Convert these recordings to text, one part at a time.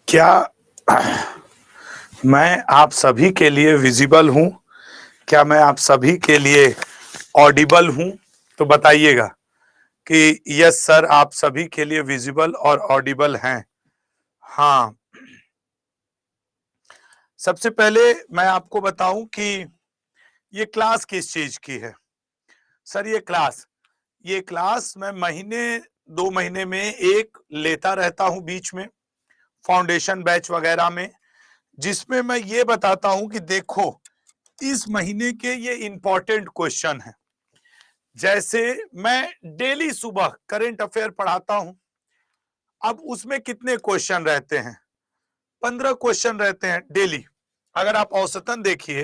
क्या मैं आप सभी के लिए विजिबल हूं? क्या मैं आप सभी के लिए ऑडिबल हूं? तो बताइएगा कि यस सर, आप सभी के लिए विजिबल और ऑडिबल हैं। हाँ, सबसे पहले मैं आपको बताऊं कि ये क्लास किस चीज की है। सर ये क्लास मैं महीने 2 महीने में एक लेता रहता हूं बीच में, फाउंडेशन बैच वगैरह में, जिसमें मैं ये बताता हूं कि देखो इस महीने के ये इंपॉर्टेंट क्वेश्चन है। जैसे मैं डेली सुबह करंट अफेयर पढ़ाता हूं, अब उसमें कितने क्वेश्चन रहते हैं? 15 क्वेश्चन रहते हैं डेली। अगर आप औसतन देखिए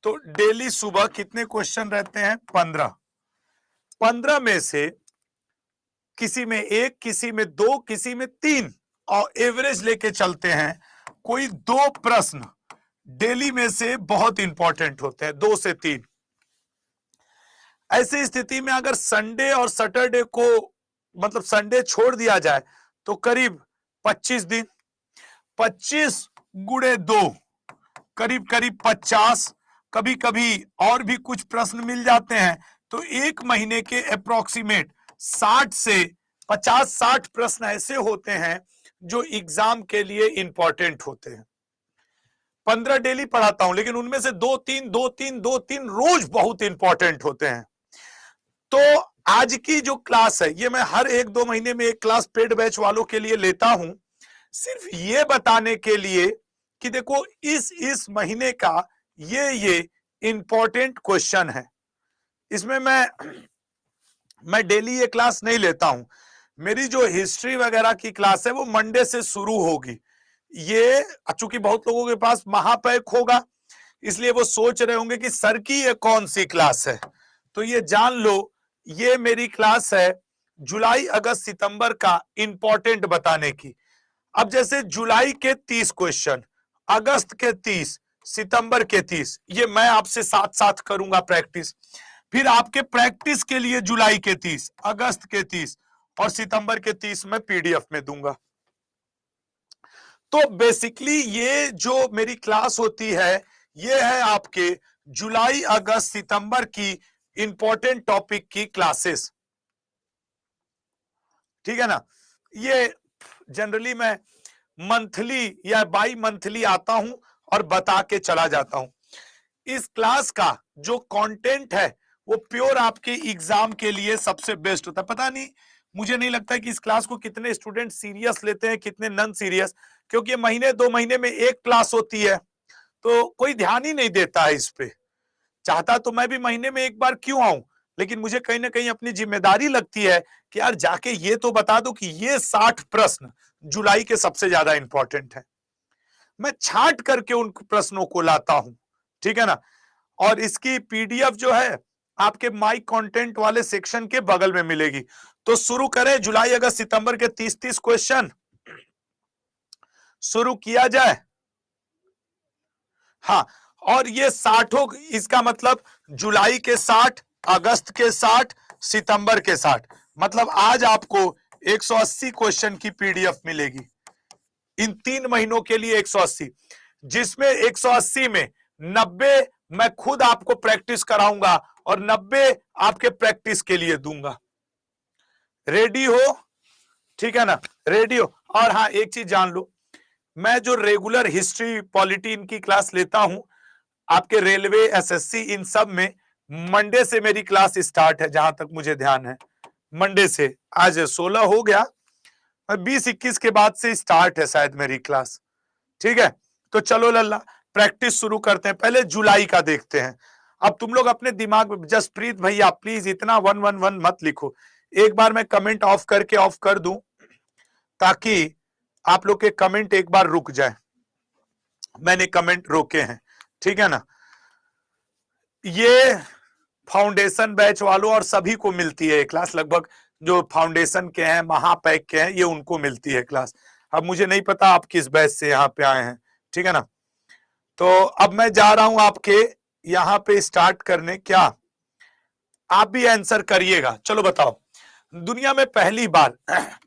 तो डेली सुबह कितने क्वेश्चन रहते हैं? 15। 15 में से किसी में एक, किसी में दो, किसी में तीन, और एवरेज लेके चलते हैं, कोई 2 प्रश्न डेली में से बहुत इंपॉर्टेंट होते हैं, 2 से 3। ऐसी स्थिति में अगर संडे और सैटरडे को, मतलब संडे छोड़ दिया जाए, तो करीब 25 दिन, 25 गुणे 2, करीब करीब 50। कभी कभी और भी कुछ प्रश्न मिल जाते हैं, तो एक महीने के अप्रोक्सीमेट 60 से 50-60 प्रश्न ऐसे होते हैं जो एग्जाम के लिए इंपॉर्टेंट होते हैं। 15 डेली पढ़ाता हूं, लेकिन उनमें से 2-3 रोज बहुत इंपॉर्टेंट होते हैं। तो आज की जो क्लास है, ये मैं हर 1-2 महीने में एक क्लास पेड बैच वालों के लिए लेता हूं, सिर्फ ये बताने के लिए कि देखो इस महीने का ये इंपॉर्टेंट क्वेश्चन है। इसमें मैं डेली ये क्लास नहीं लेता हूं। मेरी जो हिस्ट्री वगैरह की क्लास है वो मंडे से शुरू होगी। ये चूंकि बहुत लोगों के पास महापैक होगा, इसलिए वो सोच रहे होंगे कि सर की ये कौन सी क्लास है। तो ये जान लो, ये मेरी क्लास है जुलाई अगस्त सितंबर का इंपॉर्टेंट बताने की। अब जैसे जुलाई के 30 क्वेश्चन, अगस्त के 30, सितंबर के 30, ये मैं आपसे साथ साथ करूंगा प्रैक्टिस। फिर आपके प्रैक्टिस के लिए जुलाई के 30, अगस्त के 30 और सितंबर के 30 मैं पीडीएफ में दूंगा। तो बेसिकली ये जो मेरी क्लास होती है, ये है आपके जुलाई अगस्त सितंबर की इंपॉर्टेंट टॉपिक की क्लासेस। ठीक है ना? ये जनरली मैं मंथली या बाई मंथली आता हूं और बता के चला जाता हूं। इस क्लास का जो कंटेंट है वो प्योर आपके एग्जाम के लिए सबसे बेस्ट होता है। पता नहीं, मुझे नहीं लगता कि इस क्लास को कितने स्टूडेंट सीरियस लेते हैं, कितने नॉन सीरियस, क्योंकि ये महीने 2 महीने में एक क्लास होती है, तो कोई ध्यान ही नहीं देता है इस पे। चाहता तो मैं भी महीने में एक बार क्यों आऊं, लेकिन मुझे कहीं ना कहीं अपनी जिम्मेदारी लगती है कि यार जाके ये तो बता दो कि ये 60 प्रश्न जुलाई के सबसे ज्यादा इंपॉर्टेंट है। मैं छांट करके उन प्रश्नों को लाता हूं। ठीक है ना? और इसकी पीडीएफ जो है आपके माई कंटेंट वाले सेक्शन के बगल में मिलेगी। तो शुरू करें, जुलाई अगस्त सितंबर के 30-30 क्वेश्चन शुरू किया जाए। हाँ, और ये 60, इसका मतलब जुलाई के 60, अगस्त के 60, सितंबर के 60, मतलब आज आपको 180 क्वेश्चन की पीडीएफ मिलेगी इन 3 महीनों के लिए। 180, जिसमें 180 में 90 मैं खुद आपको प्रैक्टिस कराऊंगा और 90 आपके प्रैक्टिस के लिए दूंगा। रेडी हो? ठीक है ना? रेडी हो? और हाँ, एक चीज जान लो, मैं जो रेगुलर हिस्ट्री पॉलिटी इनकी क्लास लेता हूं, आपके रेलवे, एसएससी, इन सब में मंडे से मेरी क्लास स्टार्ट है, जहां तक मुझे ध्यान है। मंडे से, आज 16 हो गया, 20-21 के बाद से स्टार्ट है शायद मेरी क्लास। ठीक है? तो चलो लल्ला, प्रैक्टिस शुरू करते हैं। पहले जुलाई का देखते हैं। अब तुम लोग अपने दिमाग में, जसप्रीत भैया प्लीज इतना 111 मत लिखो। एक बार मैं कमेंट ऑफ करके ऑफ कर दूं, ताकि आप लोग के कमेंट एक बार रुक जाए। मैंने कमेंट रोके हैं। ठीक है ना? ये फाउंडेशन बैच वालों और सभी को मिलती है क्लास, लगभग जो फाउंडेशन के हैं, महापैक के हैं, ये उनको मिलती है क्लास। अब मुझे नहीं पता आप किस बैच से यहाँ पे आए हैं। ठीक है ना? तो अब मैं जा रहा हूं आपके यहां पे स्टार्ट करने। क्या आप भी आंसर करिएगा? चलो बताओ, दुनिया में पहली बार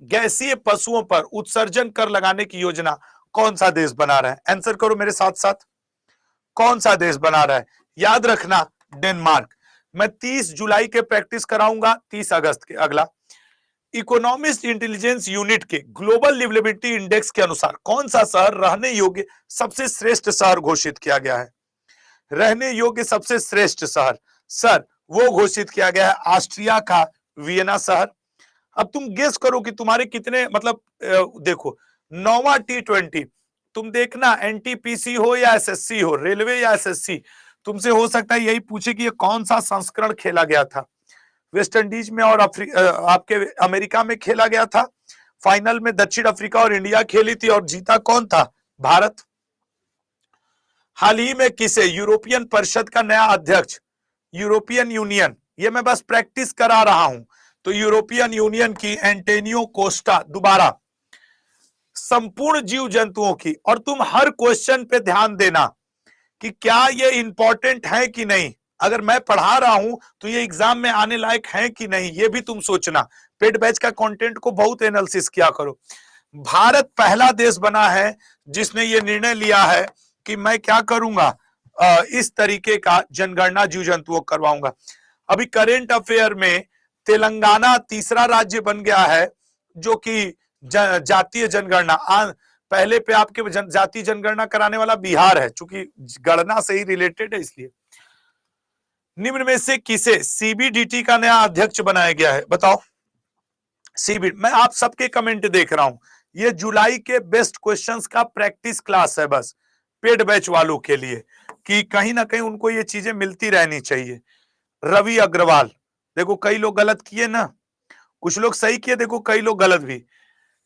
गैसीय पशुओं पर उत्सर्जन कर लगाने की योजना कौन सा देश बना रहा है? आंसर करो मेरे साथ साथ, कौन सा देश बना रहा है? याद रखना डेनमार्क। मैं 30 जुलाई के प्रैक्टिस कराऊंगा, 30 अगस्त के। अगला, इकोनॉमिस्ट इंटेलिजेंस यूनिट के ग्लोबल लिवेबिलिटी इंडेक्स के अनुसार कौन सा शहर रहने योग्य सबसे श्रेष्ठ शहर घोषित किया गया है? रहने योग्य सबसे श्रेष्ठ शहर सर वो घोषित किया गया है ऑस्ट्रिया का वियना शहर। अब तुम गेस करो कि तुम्हारे कितने, मतलब देखो 9वां T20, तुम देखना एनटीपीसी हो या एसएससी हो, रेलवे या एसएससी, तुमसे हो सकता है यही पूछे कि ये कौन सा संस्करण खेला गया था। वेस्ट इंडीज में और आपके अमेरिका में खेला गया था। फाइनल में दक्षिण अफ्रीका और इंडिया खेली थी और जीता कौन था? भारत। हाल ही में किसे यूरोपियन परिषद का नया अध्यक्ष, यूरोपियन यूनियन, ये मैं बस प्रैक्टिस करा रहा हूं, तो यूरोपियन यूनियन की एंटोनियो कोस्टा दोबारा। संपूर्ण जीव जंतुओं की, और तुम हर क्वेश्चन पे ध्यान देना कि क्या ये इंपॉर्टेंट है कि नहीं। अगर मैं पढ़ा रहा हूं तो ये एग्जाम में आने लायक है कि नहीं, ये भी तुम सोचना। पेड बैच का कंटेंट को बहुत एनालिसिस किया करो। भारत पहला देश बना है जिसने ये निर्णय लिया है कि मैं क्या करूंगा, इस तरीके का जनगणना जीव जंतुओं करवाऊंगा। अभी करेंट अफेयर में तेलंगाना तीसरा राज्य बन गया है जो कि जातीय जनगणना, पहले पे आपके जातीय जनगणना कराने वाला बिहार है, चूंकि गणना से ही रिलेटेड है इसलिए। निम्न में से किसे सीबीडीटी का नया अध्यक्ष बनाया गया है? बताओ। मैं आप सबके कमेंट देख रहा हूं, ये जुलाई के बेस्ट क्वेश्चंस का प्रैक्टिस क्लास है बस पेड बैच वालों के लिए, कि कहीं ना कहीं उनको ये चीजें मिलती रहनी चाहिए। रवि अग्रवाल, देखो कई लोग गलत किए ना, कुछ लोग सही किए, देखो कई लोग गलत भी।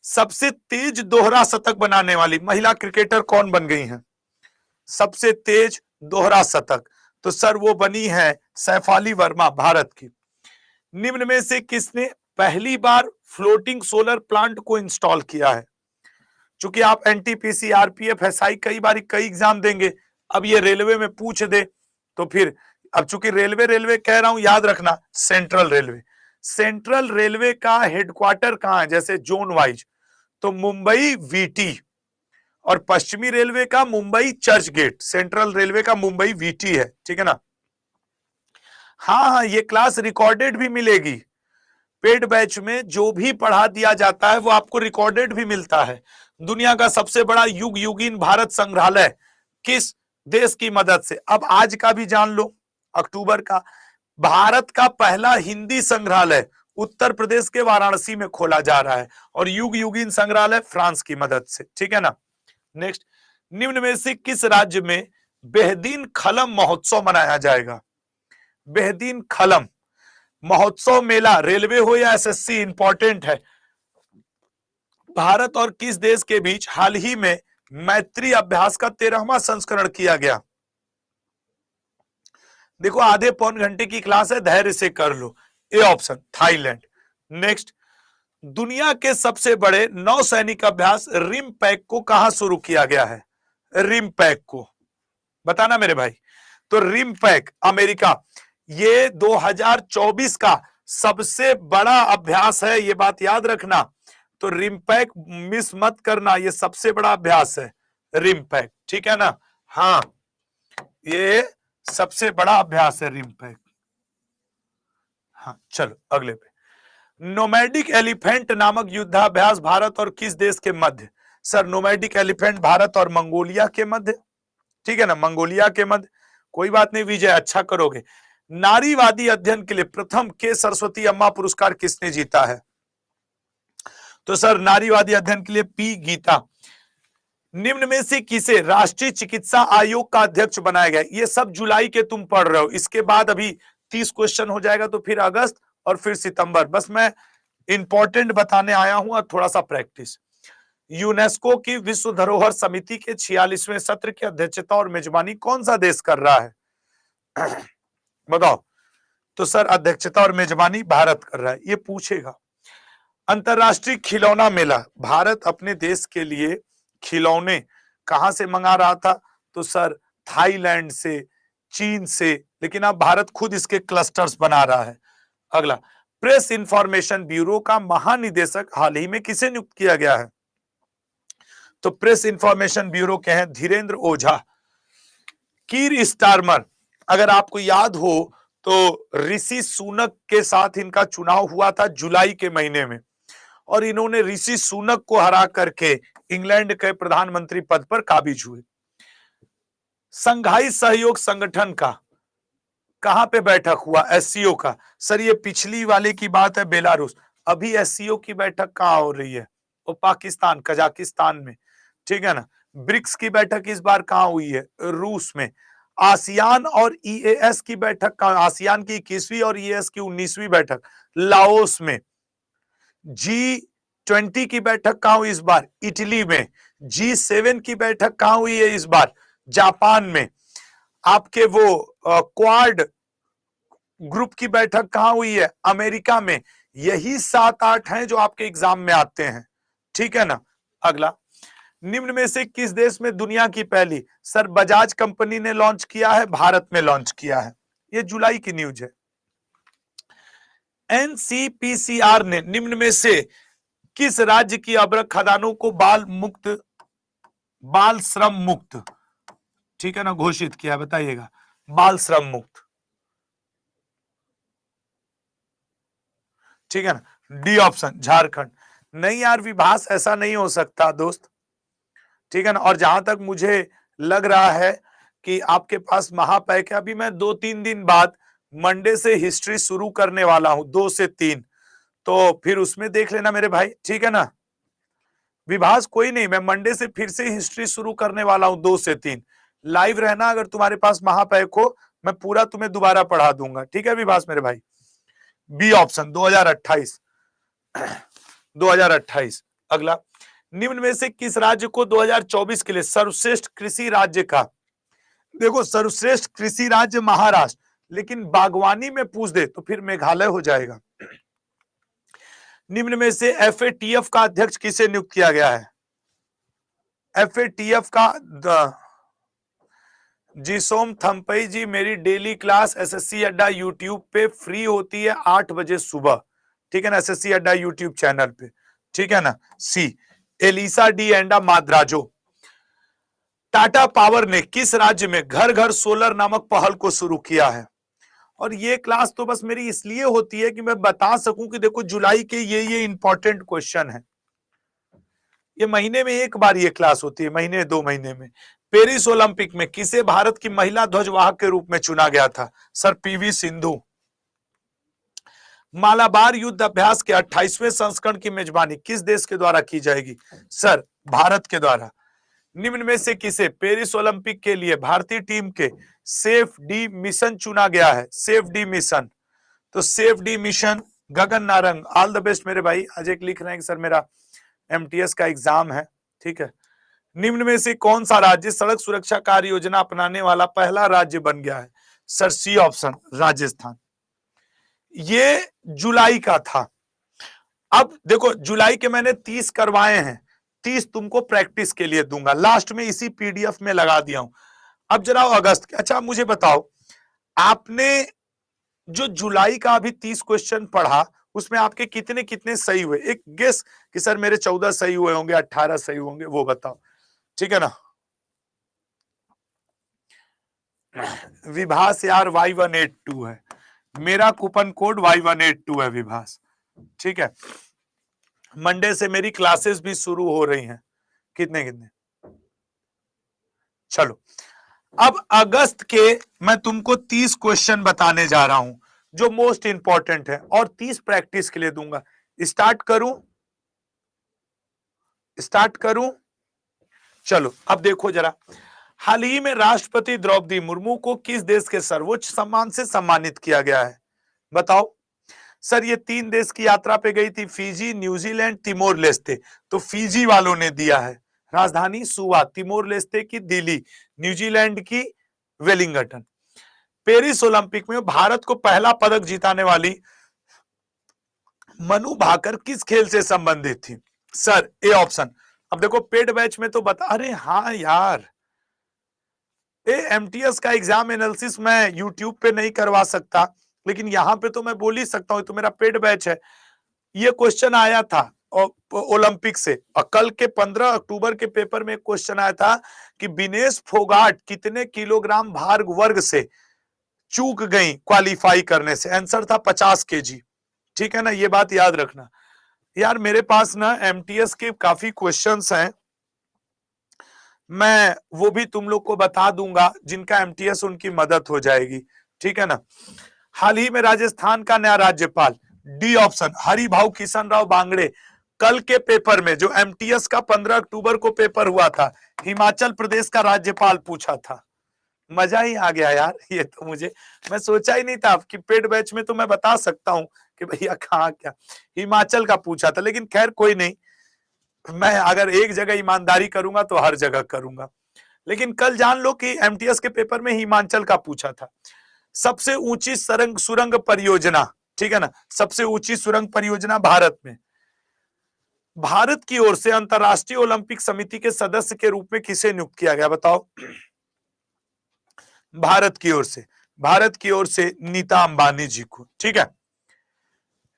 सबसे तेज दोहरा शतक बनाने वाली महिला क्रिकेटर कौन बन गई हैं? सबसे तेज दोहरा शतक, तो सर वो बनी है सैफाली वर्मा, भारत की। निम्न में से किसने पहली बार फ्लोटिंग सोलर प्लांट को इंस्टॉल किया है? चूंकि आप एनटीपीसी, आरपीएफ, एसआई कई एग्जाम देंगे, अब ये रेलवे में पूछ दे तो फिर, अब चूंकि रेलवे कह रहा हूं, याद रखना सेंट्रल रेलवे। सेंट्रल रेलवे का हेडक्वार्टर कहां है, जैसे जोन वाइज, तो मुंबई वीटी, और पश्चिमी रेलवे का Mumbai Churchgate, central railway का मुंबई वीटी है, ठीक है ना। हाँ, ये क्लास रिकॉर्डेड भी मिलेगी। पेड बैच में जो भी पढ़ा दिया जाता है वो आपको रिकॉर्डेड भी मिलता है। दुनिया का सबसे बड़ा युग युगीन भारत संग्रहालय किस देश की मदद से? अब आज का भी जान लो, अक्टूबर का। भारत का पहला हिंदी संग्रहालय उत्तर प्रदेश के वाराणसी में खोला जा रहा है, और युग युगीन संग्रहालय फ्रांस की मदद से, ठीक है ना। नेक्स्ट, निम्न में से किस राज्य में बेहदीन खलम महोत्सव मनाया जाएगा? बेहदीन खलम महोत्सव मेला, रेलवे हो या एसएससी, इंपॉर्टेंट है। भारत और किस देश के बीच हाल ही में मैत्री अभ्यास का 13वां संस्करण किया गया? देखो आधे पौन घंटे की क्लास है, धैर्य से कर लो। A option Thailand. नेक्स्ट, दुनिया के सबसे बड़े नौसैनिक अभ्यास रिमपैक को कहां शुरू किया गया है? रिमपैक को बताना मेरे भाई। तो रिमपैक अमेरिका, ये 2024 का सबसे बड़ा अभ्यास है, ये बात याद रखना। तो रिमपैक मिस मत करना, ये सबसे बड़ा अभ्यास है रिमपैक, ठीक है ना। हाँ, ये सबसे बड़ा अभ्यास है रिमपैक। हाँ चलो अगले पे। नोमैडिक एलिफेंट नामक युद्धाभ्यास भारत और किस देश के मध्य? सर नोमैडिक एलिफेंट भारत और मंगोलिया के मध्य, ठीक है ना, मंगोलिया के मध्य। कोई बात नहीं विजय, अच्छा करोगे। नारीवादी अध्ययन के लिए प्रथम के सरस्वती अम्मा पुरस्कार किसने जीता है? तो सर नारीवादी अध्ययन के लिए पी गीता। निम्न में से किसे राष्ट्रीय चिकित्सा आयोग का अध्यक्ष बनाया गया? ये सब जुलाई के तुम पढ़ रहे हो, इसके बाद अभी 30 क्वेश्चन हो जाएगा, तो फिर अगस्त और फिर सितंबर। बस मैं इंपॉर्टेंट बताने आया हूं और थोड़ा सा प्रैक्टिस। यूनेस्को की विश्व धरोहर समिति के 46वें सत्र की अध्यक्षता और मेजबानी कौन सा देश कर रहा है? बताओ। तो सर अध्यक्षता और मेजबानी भारत कर रहा है, ये पूछेगा। अंतरराष्ट्रीय खिलौना मेला, भारत अपने देश के लिए खिलौने कहां से मंगा रहा था? तो सर थाईलैंड से, चीन से, लेकिन अब भारत खुद इसके क्लस्टर्स बना रहा है। अगला, प्रेस इंफॉर्मेशन ब्यूरो का महानिदेशक हाल ही में किसे नियुक्त किया गया है? तो प्रेस इंफॉर्मेशन ब्यूरो के हैं धीरेन्द्र ओझा। कीर स्टारमर, अगर आपको याद हो तो ऋषि सुनक के साथ इनका चुनाव हुआ था जुलाई के महीने में, और इन्होंने ऋषि सुनक को हरा करके इंग्लैंड के प्रधानमंत्री पद पर काबिज हुए। संघाई सहयोग संगठन का कहां पे बैठक हुआ? एससीओ का। सर ये पिछली वाले की बात है, बेलारूस। अभी एससीओ की बैठक कहां हो रही है? वो पाकिस्तान, कजाकिस्तान में, ठीक है ना। ब्रिक्स की बैठक इस बार कहां हुई है? रूस में। आसियान और ईएएस की बैठक का, आसियान की 21वीं और ईएएस की 19वीं बैठक लाओस में। G20 की बैठक कहां हुई इस बार? इटली में। G7 की बैठक कहां हुई है इस बार? जापान में। आपके वो क्वाड ग्रुप की बैठक कहां हुई है? अमेरिका में। यही 7-8 हैं जो आपके एग्जाम में आते हैं, ठीक है ना। अगला, निम्न में से किस देश में दुनिया की पहली? सर बजाज कंपनी ने लॉन्च किया है, भारत में लॉन्च किया है। ये जुलाई की न्यूज है। एनसीपीसीआर ने निम्न में से किस राज्य की अभ्रक खदानों को बाल श्रम मुक्त, ठीक है ना, घोषित किया? बताइएगा। बाल श्रम मुक्त, ठीक है ना। D option Jharkhand. नहीं यार विभास, ऐसा नहीं हो सकता दोस्त, ठीक है ना। और जहां तक मुझे लग रहा है कि आपके पास महापैक है, अभी मैं 2-3 दिन बाद मंडे से हिस्ट्री शुरू करने वाला हूं, 2 से 3, तो फिर उसमें देख लेना मेरे भाई, ठीक है ना। विभास कोई नहीं, मैं मंडे से फिर से हिस्ट्री शुरू करने वाला हूं 2 से 3। लाइव रहना, अगर तुम्हारे पास महापैक हो मैं पूरा तुम्हें दोबारा पढ़ा दूंगा, ठीक है विभास मेरे भाई। B option 2028। 2028। अगला, निम्न में से किस राज्य को 2024 के लिए सर्वश्रेष्ठ कृषि राज्य का? देखो सर्वश्रेष्ठ कृषि राज्य महाराष्ट्र, लेकिन बागवानी में पूछ दे तो फिर मेघालय हो जाएगा। निम्न में से एफएटीएफ का अध्यक्ष किसे नियुक्त किया गया है? एफएटीएफ का जी सोम थम्पई जी, मेरी डेली क्लास एसएससी अड्डा यूट्यूब पे फ्री होती है 8 बजे सुबह, ठीक है ना, एसएससी अड्डा यूट्यूब चैनल पे, ठीक है ना। सी एलिसा डी एंडा माद्राजो। टाटा पावर ने किस राज्य में घर घर सोलर नामक पहल को शुरू किया है? और ये क्लास तो बस मेरी इसलिए होती है कि मैं बता सकूं कि देखो जुलाई के ये इंपॉर्टेंट क्वेश्चन है। ये महीने में एक बार ये क्लास होती है, महीने 2 महीने में। पेरिस ओलंपिक में किसे भारत की महिला ध्वजवाहक के रूप में चुना गया था? Sir PV Sindhu. मालाबार युद्ध अभ्यास के 28वें संस्करण की मेजबानी किस देश के द्वारा की जाएगी? सर भारत के द्वारा। निम्न में से किसे पेरिस ओलंपिक के लिए भारतीय टीम के सेफ डी मिशन चुना गया है? सेफ डी मिशन, तो safe D mission Gagan Narang. All the best मेरे भाई। आज एक लिख रहे हैं कि सर मेरा एमटीएस का एग्जाम है, ठीक है। निम्न में से कौन सा राज्य सड़क सुरक्षा कार्य योजना अपनाने वाला पहला राज्य बन गया है? Sir C option Rajasthan. ये जुलाई का था। अब देखो जुलाई के मैंने 30 करवाए हैं, 30 तुमको प्रैक्टिस के लिए दूंगा, लास्ट में इसी पीडीएफ में लगा दिया हूं। अब जरा अगस्त के, अच्छा मुझे बताओ, आपने जो जुलाई का अभी 30 क्वेश्चन पढ़ा उसमें आपके कितने कितने सही हुए? एक गेस कि सर मेरे 14 सही हुए होंगे, 18 सही होंगे, वो बताओ, ठीक है ना। विभास यार Y182 है मेरा कूपन कोड, Y182 है विभास, ठीक है। मंडे से मेरी क्लासेस भी शुरू हो रही हैं। कितने कितने? चलो अब अगस्त के मैं तुमको 30 क्वेश्चन बताने जा रहा हूं जो मोस्ट इंपॉर्टेंट है, और 30 प्रैक्टिस के लिए दूंगा। स्टार्ट करूं? चलो अब देखो जरा, हाल ही में राष्ट्रपति द्रौपदी मुर्मू को किस देश के सर्वोच्च सम्मान से सम्मानित किया गया है? बताओ। सर ये 3 देश की यात्रा पे गई थी, फिजी, न्यूजीलैंड, तिमोर लेस्ते, तो फिजी वालों ने दिया है। राजधानी सुवा, तिमोर लेस्ते की दिल्ली, न्यूजीलैंड की वेलिंगटन। पेरिस ओलंपिक में भारत को पहला पदक जिताने वाली मनु भाकर किस खेल से संबंधित थी? Sir A option. अब देखो पेड बैच में तो बता, अरे हाँ यार, एमटीएस का एग्जाम एनालिसिस मैं यूट्यूब पे नहीं करवा सकता, लेकिन यहां पे तो मैं बोल ही सकता हूं, तो मेरा पेड बैच है। ये क्वेश्चन आया था और ओलंपिक से। और कल के 15 अक्टूबर के पेपर में एक क्वेश्चन आया था कि विनेश फोगाट कितने किलोग्राम भार वर्ग से चूक गई क्वालिफाई करने से। आंसर था 50 केजी। ठीक है ना, ये बात याद रखना। यार मेरे पास ना एमटीएस के काफी क्वेश्चंस हैं, मैं वो भी तुम लोग को बता दूंगा, जिनका एमटीएस उनकी मदद हो जाएगी। ठीक है ना। हाल ही में राजस्थान का नया राज्यपाल, डी ऑप्शन, हरिभाऊ किशन राव बांगड़े। कल के पेपर में जो एमटीएस का 15 अक्टूबर को पेपर हुआ था, हिमाचल प्रदेश का राज्यपाल पूछा था। मजा ही आ गया यार, ये तो मुझे, मैं सोचा ही नहीं था कि पेड बैच में तो मैं बता सकता हूं कि भैया कहाँ क्या, हिमाचल का पूछा था। लेकिन खैर कोई नहीं, मैं अगर एक जगह ईमानदारी करूंगा तो हर जगह करूंगा। लेकिन कल जान लो कि एमटीएस के पेपर में हिमाचल का पूछा था। सबसे ऊंची सुरंग परियोजना, ठीक है ना, सबसे ऊंची सुरंग परियोजना भारत में। भारत की ओर से अंतरराष्ट्रीय ओलंपिक समिति के सदस्य के रूप में किसे नियुक्त किया गया, बताओ। भारत की ओर से, भारत की ओर से नीता अंबानी जी को। ठीक है।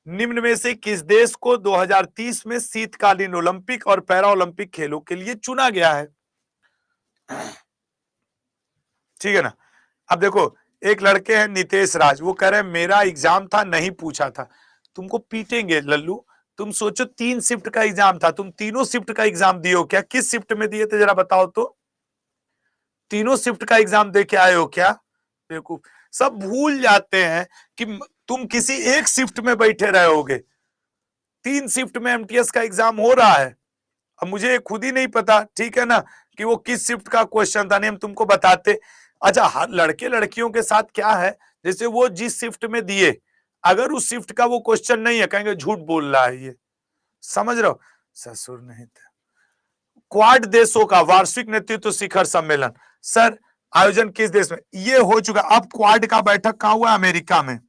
निम्न में से किस देश को 2030 में शीतकालीन ओलंपिक और पैरा ओलंपिक खेलों के लिए चुना गया है। ठीक है ना। अब देखो, एक लड़के हैं नितेश राज, वो कह रहे हैं मेरा एग्जाम था नहीं पूछा था। तुमको पीटेंगे लल्लू। तुम सोचो 3 शिफ्ट का एग्जाम था, तुम तीनों शिफ्ट का एग्जाम दिए हो क्या? किस शिफ्ट में दिए थे जरा बताओ तो। तीनों शिफ्ट का एग्जाम दे के आए हो क्या? बेवकूफ, सब भूल जाते हैं कि तुम किसी एक शिफ्ट में बैठे रहोगे। 3 शिफ्ट में एमटीएस का एग्जाम हो रहा है। अब मुझे खुद ही नहीं पता, ठीक है ना, कि वो किस शिफ्ट का क्वेश्चन था, नहीं हम तुमको बताते। अच्छा, हर लड़के लड़कियों के साथ क्या है, जैसे वो जिस शिफ्ट में दिए, अगर उस शिफ्ट का वो क्वेश्चन नहीं है, कहेंगे झूठ बोल रहा है ये। समझ रहे हो? ससुर नहीं था। क्वाड देशों का वार्षिक नेतृत्व शिखर सम्मेलन, सर आयोजन किस देश में? ये हो चुका। अब क्वाड का बैठक कहां हुआ? अमेरिका में।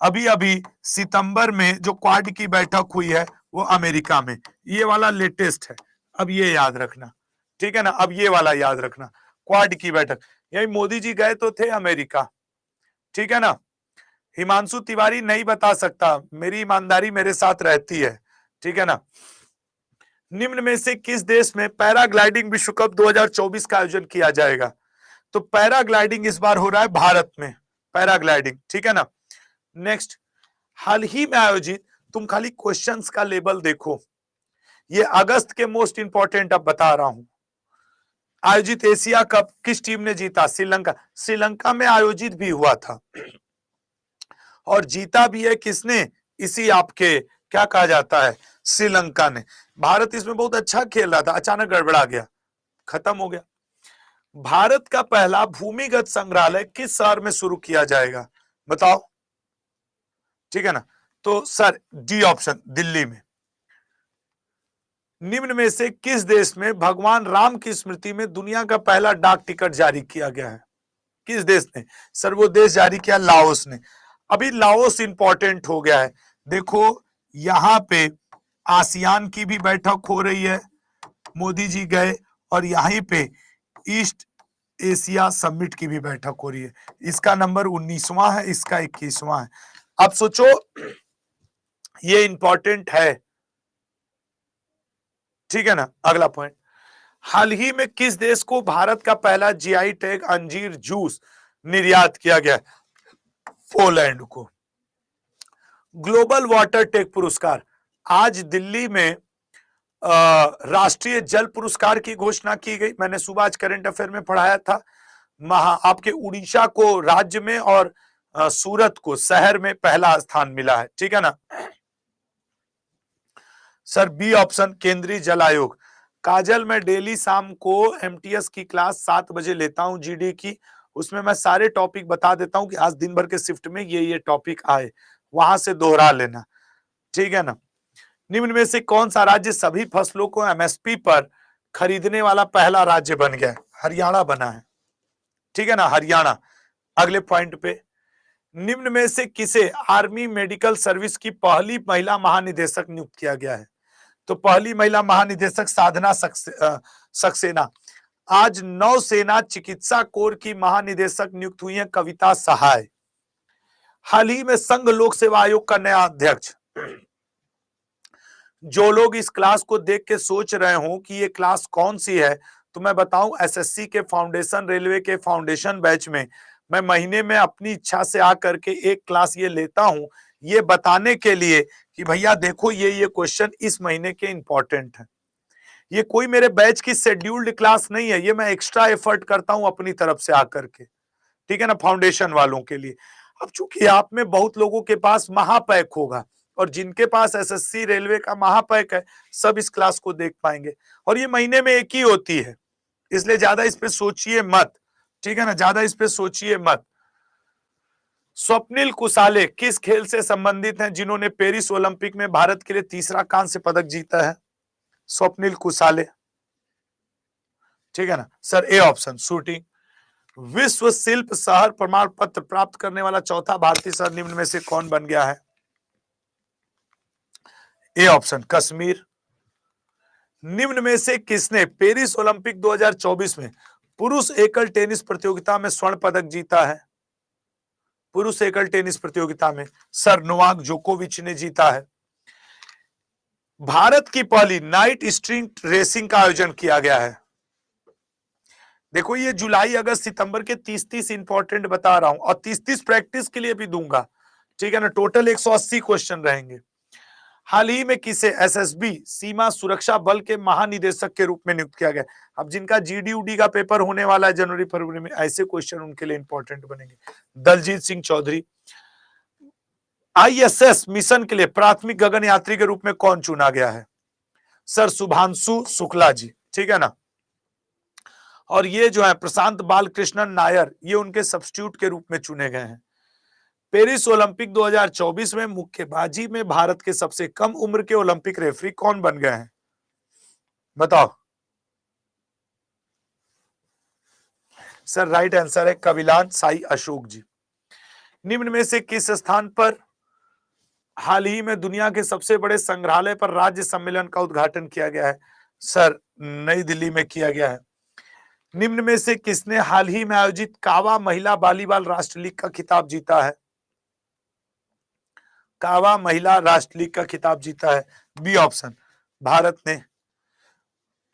अभी अभी सितंबर में जो क्वाड की बैठक हुई है वो अमेरिका में। ये वाला लेटेस्ट है, अब ये याद रखना। ठीक है ना, अब ये वाला याद रखना, क्वाड की बैठक। यही मोदी जी गए तो थे अमेरिका। ठीक है ना। हिमांशु तिवारी नहीं बता सकता, मेरी ईमानदारी मेरे साथ रहती है। ठीक है ना। निम्न में से किस देश में पैराग्लाइडिंग विश्व कप 2024 का आयोजन किया जाएगा? तो पैराग्लाइडिंग इस बार हो रहा है भारत में, पैराग्लाइडिंग। ठीक है ना। नेक्स्ट, हाल ही में आयोजित, तुम खाली क्वेश्चंस का लेवल देखो, ये अगस्त के मोस्ट इंपॉर्टेंट अब बता रहा हूं। आयोजित एशिया कप किस टीम ने जीता? श्रीलंका। श्रीलंका में आयोजित भी हुआ था और जीता भी है किसने? इसी आपके क्या कहा जाता है, श्रीलंका ने। भारत इसमें बहुत अच्छा खेल रहा था, अचानक गड़बड़ा गया, खत्म हो गया। भारत का पहला भूमिगत संग्रहालय किस शहर में शुरू किया जाएगा, बताओ। ठीक है ना। तो सर डी ऑप्शन, दिल्ली में। निम्न में से किस देश में भगवान राम की स्मृति में दुनिया का पहला डाक टिकट जारी किया गया है? किस देश ने? सर वो देश जारी किया लाओस ने। अभी लाओस इंपॉर्टेंट हो गया है। देखो यहां पे आसियान की भी बैठक हो रही है, मोदी जी गए, और यहीं पे ईस्ट एशिया समिट की भी बैठक हो रही है। इसका नंबर 19वां है, इसका 21वां है। अब सोचो, ये इंपॉर्टेंट है। ठीक है ना। अगला पॉइंट, हाल ही में किस देश को भारत का पहला जीआई टैग अंजीर जूस निर्यात किया गया? पोलैंड को। ग्लोबल वाटर टेक पुरस्कार, आज दिल्ली में राष्ट्रीय जल पुरस्कार की घोषणा की गई। मैंने सुबह आज करंट अफेयर में पढ़ाया था। आपके उड़ीसा को राज्य में और सूरत को शहर में पहला स्थान मिला है। ठीक है ना। सर बी ऑप्शन, केंद्रीय जल आयोग। काजल, मैं डेली शाम को एमटीएस की क्लास 7 बजे लेता हूं जीडी की, उसमें मैं सारे टॉपिक बता देता हूं कि आज दिन भर के शिफ्ट में ये टॉपिक आए, वहां से दोहरा लेना। ठीक है ना। निम्न में से कौन सा राज्य सभी फसलों को एमएसपी पर खरीदने वाला पहला राज्य बन गया? हरियाणा बना है। ठीक है ना, हरियाणा। अगले पॉइंट पे, निम्न में से किसे आर्मी मेडिकल सर्विस की पहली महिला महानिदेशक नियुक्त किया गया है? तो पहली महिला महानिदेशक साधना सक्सेना। आज नौसेना चिकित्सा कोर की महानिदेशक नियुक्त हुई है कविता सहाय। हाल ही में संघ लोक सेवा आयोग का नया अध्यक्ष जो लोग इस क्लास को देख के सोच रहे हो कि ये क्लास कौन सी है, तो मैं बताऊं एसएससी के फाउंडेशन, रेलवे के फाउंडेशन बैच में मैं महीने में अपनी इच्छा से आकर के एक क्लास ये लेता हूं, ये बताने के लिए कि भैया देखो ये क्वेश्चन इस महीने के इंपॉर्टेंट है। ये कोई मेरे बैच की शेड्यूल्ड क्लास नहीं है, ये मैं एक्स्ट्रा एफर्ट करता हूं अपनी तरफ से आकर के, ठीक है ना, फाउंडेशन वालों के लिए। अब चूंकि आप में बहुत लोगों के पास महापैक होगा और जिनके पास एसएससी रेलवे का महापैक है सब इस क्लास को देख पाएंगे, और ये महीने में एक ही होती है, इसलिए ज्यादा इस पे सोचिए मत, ठीक है ना, ज्यादा इस पे सोचिए मत। स्वप्निल कुसाले किस खेल से संबंधित हैं जिन्होंने पेरिस ओलंपिक में भारत के लिए तीसरा कांस्य पदक जीता है? स्वप्निल कुसाले, ठीक है ना सर, ए ऑप्शन शूटिंग। विश्व शिल्प शहर प्रमाण पत्र प्राप्त करने वाला चौथा भारतीय शहर निम्न में से कौन बन गया है? A option Kashmir. निम्न में से किसने पेरिस ओलंपिक 2024 में पुरुष एकल टेनिस प्रतियोगिता में स्वर्ण पदक जीता है? पुरुष एकल टेनिस प्रतियोगिता में सर नोवाक जोकोविच ने जीता है। भारत की पहली नाइट स्ट्रीट रेसिंग का आयोजन किया गया है। देखो ये जुलाई अगस्त सितंबर के 30-30 इंपॉर्टेंट बता रहा हूं, और 30-30 प्रैक्टिस के लिए भी दूंगा, ठीक है ना, टोटल 180 क्वेश्चन रहेंगे। हाल ही में किसे एसएसबी सीमा सुरक्षा बल के महानिदेशक के रूप में नियुक्त किया गया? अब जिनका जीडी का पेपर होने वाला है जनवरी फरवरी में, ऐसे क्वेश्चन उनके लिए इंपॉर्टेंट बनेंगे। दलजीत सिंह चौधरी। आईएसएस मिशन के लिए प्राथमिक गगन यात्री के रूप में कौन चुना गया है? सर शुभांशु शुक्ला जी, ठीक है ना, और ये जो है प्रशांत बालकृष्णन नायर, ये उनके सब्स्टिट्यूट के रूप में चुने गए हैं। पेरिस ओलंपिक 2024 में मुक्केबाजी में भारत के सबसे कम उम्र के ओलंपिक रेफरी कौन बन गए हैं? बताओ। सर राइट आंसर है कविलान साई अशोक जी। निम्न में से किस स्थान पर हाल ही में दुनिया के सबसे बड़े संग्रहालय पर राज्य सम्मेलन का उद्घाटन किया गया है? सर नई दिल्ली में किया गया है। निम्न में से किसने हाल ही में आयोजित कावा महिला वॉलीबॉल राष्ट्र लीग का खिताब जीता है? कावा महिला राष्ट्र लीग का खिताब जीता है, बी ऑप्शन भारत ने।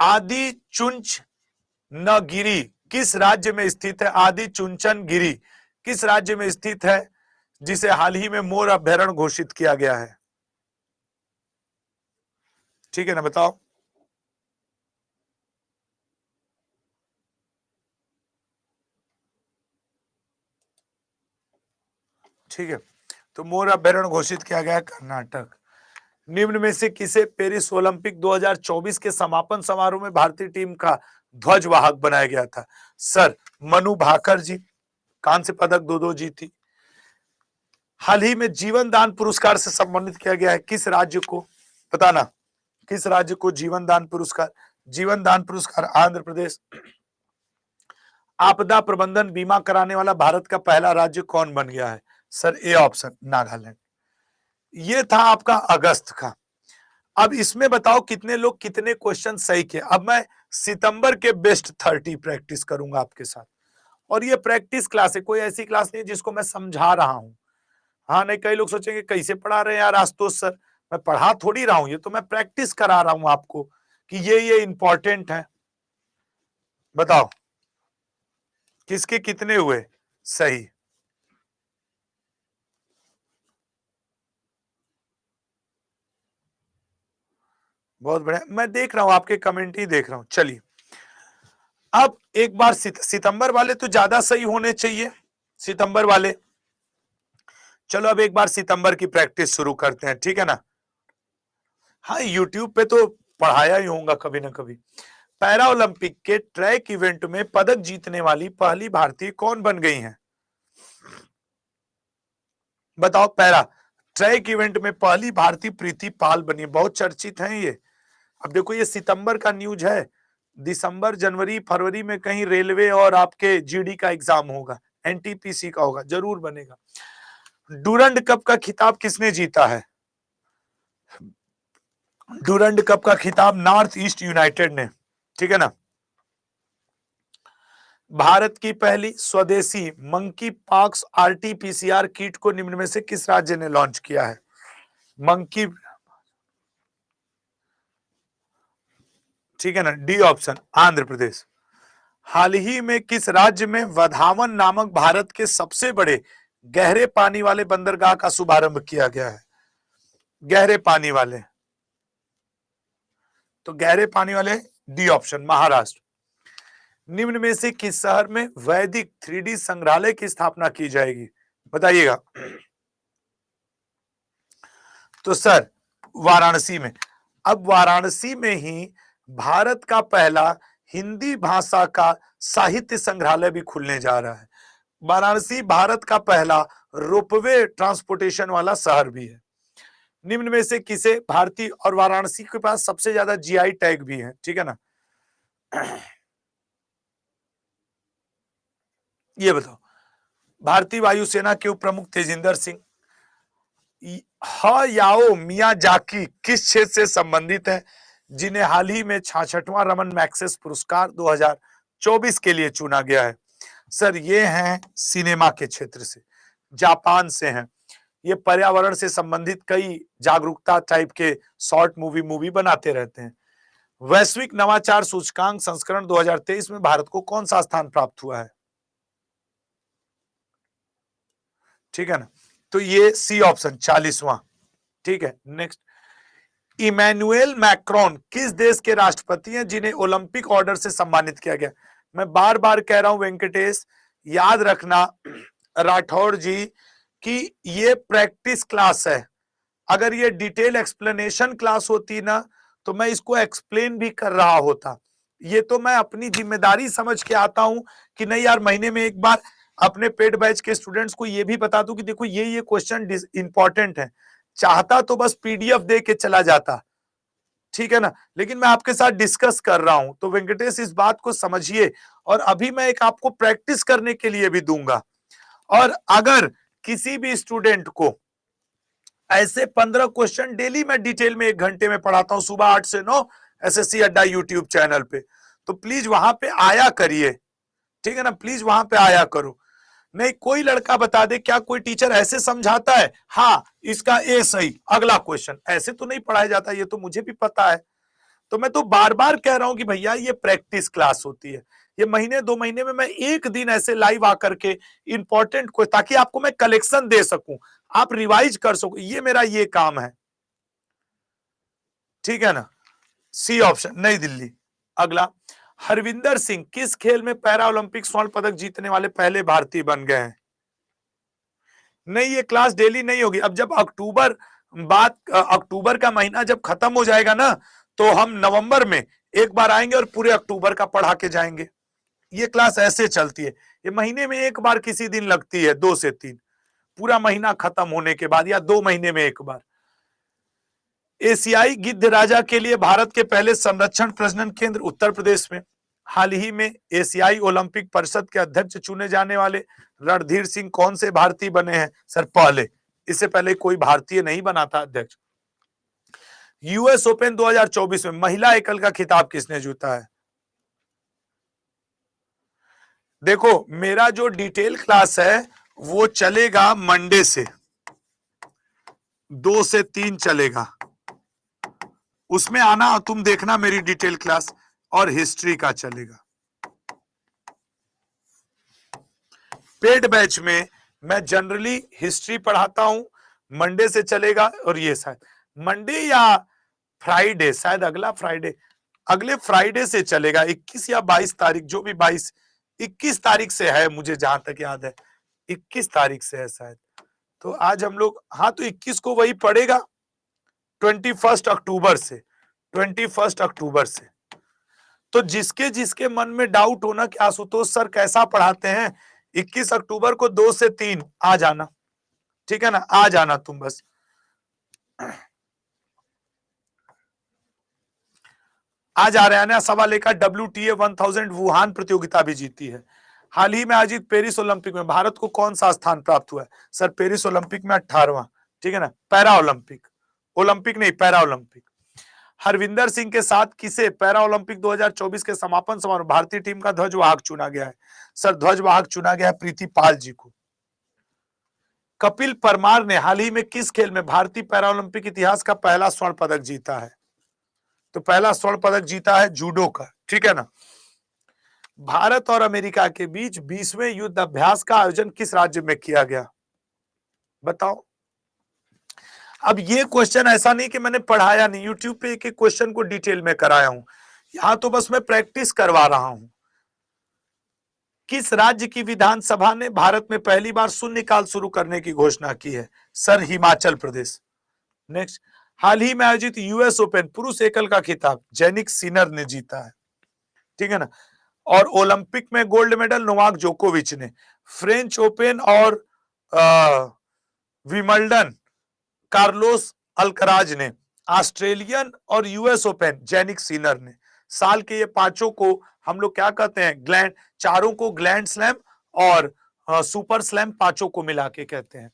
आदि चुंच न गिरी किस राज्य में स्थित है? आदि चुंचन गिरी किस राज्य में स्थित है जिसे हाल ही में मोर अभ्यारण्य घोषित किया गया है? ठीक है ना, बताओ। ठीक है, तो मोर अभ्यारण्य घोषित किया गया कर्नाटक। निम्न में से किसे पेरिस ओलंपिक 2024 के समापन समारोह में भारतीय टीम का ध्वजवाहक बनाया गया था? सर मनु भाकर जी, कांस्य पदक 2-2 जीती। हाल ही में जीवन दान पुरस्कार से सम्मानित किया गया है किस राज्य को? बताना, किस राज्य को जीवन दान पुरस्कार? जीवन दान पुरस्कार आंध्र प्रदेश। आपदा प्रबंधन बीमा कराने वाला भारत का पहला राज्य कौन बन गया है? Sir A option Nagaland. ये था आपका अगस्त का। अब इसमें बताओ कितने लोग कितने क्वेश्चन सही किए। अब मैं सितंबर के बेस्ट 30 प्रैक्टिस करूंगा आपके साथ, और ये प्रैक्टिस क्लास है, कोई ऐसी क्लास नहीं जिसको मैं समझा रहा हूं। हाँ नहीं, कई लोग सोचेंगे कैसे पढ़ा रहे हैं यार आशुतोष सर, मैं पढ़ा थोड़ी रहा हूं, ये तो मैं प्रैक्टिस करा रहा हूं आपको कि ये इंपॉर्टेंट है। बताओ किसके कितने हुए सही? बहुत बढ़िया, मैं देख रहा हूं आपके कमेंट ही देख रहा हूं। चलिए अब एक बार सितंबर वाले तो ज्यादा सही होने चाहिए, सितंबर वाले। चलो अब एक बार सितंबर की प्रैक्टिस शुरू करते हैं, ठीक है ना। हाँ यूट्यूब पे तो पढ़ाया ही होगा कभी ना कभी। पैरा ओलंपिक के ट्रैक इवेंट में पदक जीतने वाली पहली भारतीय कौन बन गई हैं? बताओ। पैरा ट्रैक इवेंट में पहली भारतीय प्रीति पाल बनी, बहुत चर्चित हैं ये। अब देखो ये सितंबर का न्यूज है, दिसंबर जनवरी फरवरी में कहीं रेलवे और आपके जीडी का एग्जाम होगा, एनटीपीसी का होगा, जरूर बनेगा। डूरंड कप का खिताब किसने जीता है? डूरंड कप का खिताब नॉर्थ ईस्ट यूनाइटेड ने, ठीक है ना। भारत की पहली स्वदेशी मंकी पॉक्स आरटीपीसीआर किट को निम्न में से किस राज्य ने लॉन्च किया है? मंकी ठीक है ना, डी ऑप्शन आंध्र प्रदेश। हाल ही में किस राज्य में वधावन नामक भारत के सबसे बड़े गहरे पानी वाले बंदरगाह का शुभारंभ किया गया है? गहरे पानी वाले, तो गहरे पानी वाले डी ऑप्शन महाराष्ट्र। निम्न में से किस शहर में वैदिक 3D संग्रहालय की स्थापना की जाएगी, बताइएगा। तो सर वाराणसी में। अब वाराणसी में ही भारत का पहला हिंदी भाषा का साहित्य संग्रहालय भी खुलने जा रहा है। वाराणसी भारत का पहला रोपवे ट्रांसपोर्टेशन वाला शहर भी है। निम्न में से किसे भारतीय, और वाराणसी के पास सबसे ज्यादा जीआई टैग भी है, ठीक है ना। ये बताओ, भारतीय वायुसेना के उप प्रमुख तेजिंदर सिंह हायाओ मियाजाकी किस क्षेत्र से संबंधित है, जिन्हें हाल ही में 66वां रमन मैग्सेसे पुरस्कार 2024 के लिए चुना गया है? सर ये हैं सिनेमा के क्षेत्र से, जापान से हैं। ये पर्यावरण से संबंधित कई जागरूकता टाइप के शॉर्ट मूवी बनाते रहते हैं। वैश्विक नवाचार सूचकांक संस्करण 2023 में भारत को कौन सा स्थान प्राप्त हुआ है? ठीक है ना, तो ये सी ऑप्शन 40वां। ठीक है, नेक्स्ट, इमैनुअल मैक्रोन किस देश के राष्ट्रपति हैं जिन्हें ओलंपिक ऑर्डर से सम्मानित किया गया? मैं बार बार कह रहा हूं वेंकटेश, याद रखना राठौर जी कि ये प्रैक्टिस क्लास है। अगर ये डिटेल एक्सप्लेनेशन क्लास होती ना तो मैं इसको एक्सप्लेन भी कर रहा होता। ये तो मैं अपनी जिम्मेदारी समझ के आता हूं कि नहीं यार, महीने में एक बार अपने पेड बैच के स्टूडेंट्स को ये भी बता दूं कि देखो ये क्वेश्चन इंपॉर्टेंट है। चाहता तो बस पीडीएफ दे के चला जाता, ठीक है ना, लेकिन मैं आपके साथ डिस्कस कर रहा हूं, तो वेंकटेश इस बात को समझिए। और अभी मैं एक आपको प्रैक्टिस करने के लिए भी दूंगा। और अगर किसी भी स्टूडेंट को ऐसे 15 क्वेश्चन डेली मैं डिटेल में 1 घंटे में पढ़ाता हूं, सुबह 8 से 9 एसएससी अड्डा यूट्यूब चैनल पे, तो प्लीज वहां पे आया करिए, ठीक है ना, प्लीज वहां पे आया करो। नहीं कोई लड़का बता दे, क्या कोई टीचर ऐसे समझाता है हाँ इसका ए सही अगला क्वेश्चन, ऐसे तो नहीं पढ़ाया जाता, ये तो मुझे भी पता है। तो मैं तो बार बार कह रहा हूं कि भैया ये प्रैक्टिस क्लास होती है। ये महीने 2 महीने में मैं एक दिन ऐसे लाइव आकर के इंपॉर्टेंट को, ताकि आपको मैं कलेक्शन दे सकूं, आप रिवाइज कर सको, ये मेरा ये काम है, ठीक है ना। सी ऑप्शन नई दिल्ली। अगला, हरविंदर सिंह किस खेल में पैरा ओलंपिक स्वर्ण पदक जीतने वाले पहले भारतीय बन गए हैं? नहीं ये क्लास डेली नहीं होगी। अब जब अक्टूबर का महीना जब खत्म हो जाएगा ना, तो हम नवंबर में एक बार आएंगे और पूरे अक्टूबर का पढ़ा के जाएंगे। ये क्लास ऐसे चलती है, ये महीने में एक बार किसी दिन लगती है, 2 से 3, पूरा महीना खत्म होने के बाद, या 2 महीने में एक बार। एशियाई गिद्ध राजा के लिए भारत के पहले संरक्षण प्रजनन केंद्र उत्तर प्रदेश में। हाल ही में एशियाई ओलंपिक परिषद के अध्यक्ष चुने जाने वाले रणधीर सिंह कौन से भारतीय बने हैं? सर पहले, इससे पहले कोई भारतीय नहीं बना था अध्यक्ष। यूएस ओपन 2024 में महिला एकल का खिताब किसने जीता है? देखो मेरा जो डिटेल क्लास है वो चलेगा मंडे से, 2 से 3 चलेगा, उसमें आना, तुम देखना मेरी डिटेल क्लास, और हिस्ट्री का चलेगा। पेड बैच में मैं जनरली हिस्ट्री पढ़ाता हूं, मंडे से चलेगा, और ये शायद मंडे या फ्राइडे, शायद अगला फ्राइडे, अगले फ्राइडे से चलेगा, 21 या 22 तारीख, जो भी 21 तारीख से है, मुझे जहां तक याद है 21 तारीख से है शायद। तो आज हम लोग, हाँ तो 21 को वही पड़ेगा, 21 अक्टूबर से, 21 अक्टूबर से। तो जिसके जिसके मन में डाउट होना कि आशुतोष सर कैसा पढ़ाते हैं, 21 अक्टूबर को 2 से 3 आ जाना, ठीक है ना, आ जाना तुम बस। आज हरियाणा सवा लेकर WTA 1000 वुहान प्रतियोगिता भी जीती है। हाल ही में आयोजित पेरिस ओलंपिक में भारत को कौन सा स्थान प्राप्त हुआ है? सर पेरिस ओलंपिक में 18वां, ठीक है ना, पैरा ओलंपिक, ओलंपिक नहीं पैरा ओलंपिक। हरविंदर सिंह के साथ किसे पैरा ओलंपिक 2024 के समापन समारोह भारतीय टीम का ध्वजवाहक चुना गया है? सर ध्वजवाहक चुना गया है प्रीति पाल जी को। कपिल परमार ने हाल ही में किस खेल में भारतीय पैरा ओलंपिक इतिहास का पहला स्वर्ण पदक जीता है? तो पहला स्वर्ण पदक जीता है जूडो का, ठीक है ना। भारत और अमेरिका के बीच 20वें युद्ध अभ्यास का आयोजन किस राज्य में किया गया, बताओ। अब ये क्वेश्चन ऐसा नहीं कि मैंने पढ़ाया नहीं, यूट्यूब पे एक एक क्वेश्चन को डिटेल में कराया हूं, यहां तो बस मैं प्रैक्टिस करवा रहा हूं। किस राज्य की विधानसभा ने भारत में पहली बार शून्यकाल शुरू करने की घोषणा की है, सर हिमाचल प्रदेश। नेक्स्ट, हाल ही में आयोजित यूएस ओपन पुरुष एकल का खिताब जैनिक सिनर ने जीता है, ठीक है ना। और ओलंपिक में गोल्ड मेडल नोवाक जोकोविच ने, फ्रेंच ओपन और विमल्डन कार्लोस अल्कराज ने, ऑस्ट्रेलियन और यूएस ओपन जैनिक सिनर ने। साल के ये पांचों को हम लोग क्या कहते हैं, ग्लैंड, चारों को ग्लैंड स्लैम और सुपर स्लैम पांचों को मिला के कहते हैं,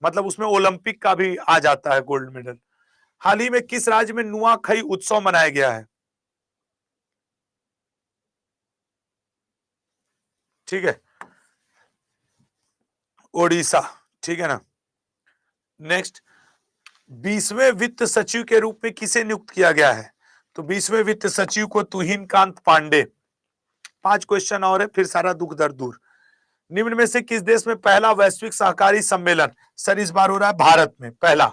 मतलब उसमें ओलंपिक का भी आ जाता है गोल्ड मेडल। हाल ही में किस राज्य में नुआखई उत्सव मनाया गया है, ठीक है, ओडिशा, ठीक है ना। नेक्स्ट, 20वें वित्त सचिव के रूप में किसे नियुक्त किया गया है, तो 20वें वित्त सचिव को तुहिन कांत पांडे। 5 क्वेश्चन और है, फिर सारा दुख दर्द दूर। निम्न में से किस देश में पहला वैश्विक सहकारी सम्मेलन, सर इस बार हो रहा है भारत में पहला।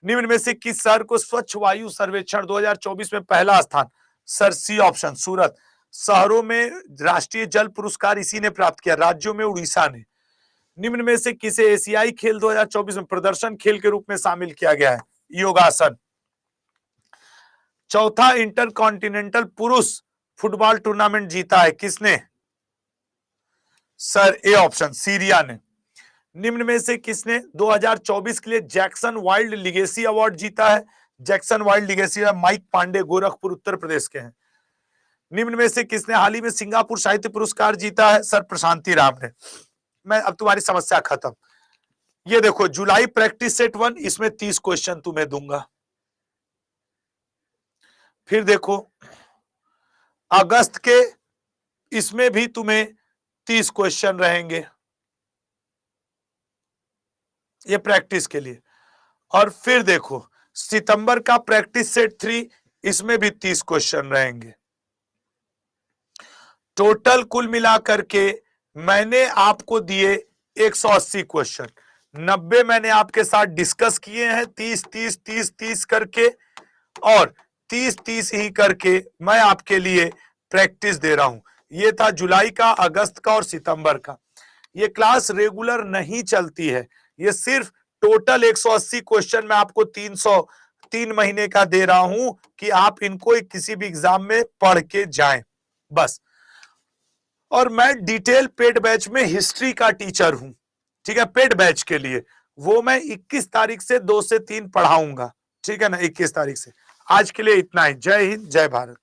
निम्न में से किस शहर को स्वच्छ वायु सर्वेक्षण 2024 में पहला स्थान, सर सी ऑप्शन सूरत। शहरों में राष्ट्रीय जल पुरस्कार इसी ने प्राप्त किया, राज्यों में उड़ीसा ने। निम्न में से किसे एशियाई खेल 2024 में प्रदर्शन खेल के रूप में शामिल किया गया है, योगासन। चौथा इंटरकॉन्टिनेंटल पुरुष फुटबॉल टूर्नामेंट जीता है किसने, सर ए ऑप्शन सीरिया ने। निम्न में से किसने 2024 के लिए जैक्सन वाइल्ड लिगेसी अवार्ड जीता है, Jackson Wild legacy Mike Pandey Gorakhpur Uttar Pradesh के हैं। निम्न में से किसने हाल ही में सिंगापुर साहित्य पुरस्कार जीता है, सर प्रशांति राम ने। मैं अब तुम्हारी समस्या खत्म। ये देखो जुलाई प्रैक्टिस सेट 1, इसमें 30 क्वेश्चन तुम्हें दूंगा। फिर देखो अगस्त के, इसमें भी तुम्हें 30 क्वेश्चन रहेंगे, ये प्रैक्टिस के लिए। और फिर देखो सितंबर का प्रैक्टिस सेट 3, इसमें भी 30 क्वेश्चन रहेंगे। टोटल कुल मिलाकर के मैंने आपको दिए 180 क्वेश्चन, 90 मैंने आपके साथ डिस्कस किए हैं, 30 करके, और 30 ही करके मैं आपके लिए प्रैक्टिस दे रहा हूं। ये था जुलाई का, अगस्त का और सितंबर का। ये क्लास रेगुलर नहीं चलती है, ये सिर्फ टोटल 180 क्वेश्चन मैं आपको 3 महीने का दे रहा हूं कि आप इनको किसी भी एग्जाम में पढ़ के जाएं बस। और मैं डिटेल पेड बैच में हिस्ट्री का टीचर हूं, ठीक है, पेड बैच के लिए वो मैं 21 तारीख से 2 से 3 पढ़ाऊंगा, ठीक है ना, 21 तारीख से। आज के लिए इतना ही, जय हिंद जय भारत।